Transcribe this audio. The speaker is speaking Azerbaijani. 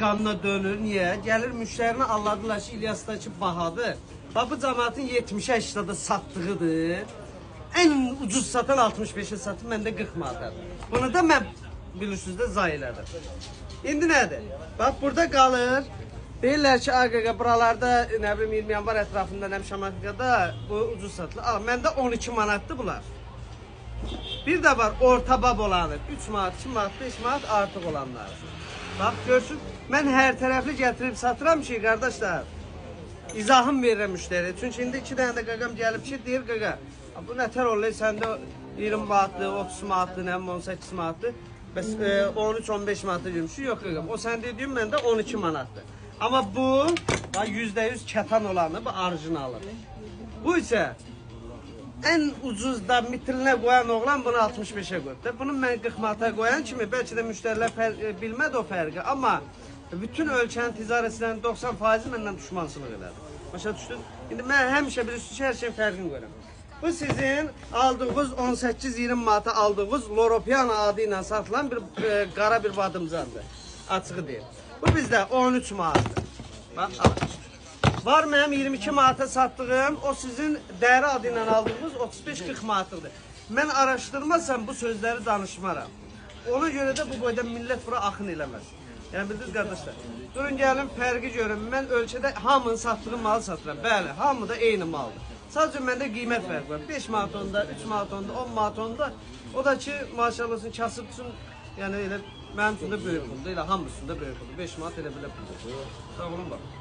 Qanına dönür. Niyə? Gəlir müştərini anladılar ki, İlyasdakı bahadır. Bax bu cəmaatın 70-80'da satdığıdır. En ucuz satan 65'e satın, məndə 40 manatadır. Bunu da mən bilirsiniz də zay elədim. İndi nədir? Bax burada qalır. Deyirlər ki, AQQ buralarda, nə bilim 20 yanvar ətrafında, nə Şamaxıda bu ucuz satılır. Məndə 12 manatdır bunlar. Bir də var orta bab olanı, 3 manat, 2 manat, 5 manat artıq olanlar. Bax görsün, mən hər tərəfli gətirib satıram ki, qardaşlar, izahım verirəm müştəriyə. Çünki indi 2 dənə də qaqam gəlib ki, deyir qaqa, bu nətər olur, səndə 20 manatlı, 30 manatlı, 18 manatlı, bəs 13-15 manatlı görmüşsün, yox qaqam, o sən dediyin məndə 12 manatdır. Amma bu, %100 kətan olanı, bu orijinalı. Bu isə en ucuzda mitrinə qoyan oğlan bunu 65'e qoyub. Bunu mən 40 manata qoyan kimi bəlkə də müştərilər bilmədi o fərqi, amma bütün ölkənin ticarətçilərinin 90% məndən düşmançılıq elədi. Başa düşdün? İndi mən həmişə bilirsiniz ki, hər şeyin fərqini qoyuram. Bu sizin aldığınız 18-20 manata aldığınız Loropiana adı ilə satılan bir qara bir badımcandır. Açığı deyil. Bu bizdə 13 manatdır. Bax, alın. Var mənim 22 manata satdığım, o sizin dəri adı ilə aldığınız 35-40 manatlıdır. Mən araşdırmasam bu sözləri danışmaram. Ona görə də bu boyda millət bura axın eləməz. Yəni bildiniz qardaşlar. Durun gəlin fərqi görün. Mən ölkədə hamının satdığı malı satıram. Bəli, hamı da eyni maldır. Sadəcə məndə qiymət fərqi var. 5 manat onda, 3 manat onda, 10 manat onda. O da ki, maşallah olsun, kasıb üçün, yəni elə mənim üçün də böyük puldur. Elə hamısında böyük puldur. 5 manat elə belə puldur. Sağ olun bax.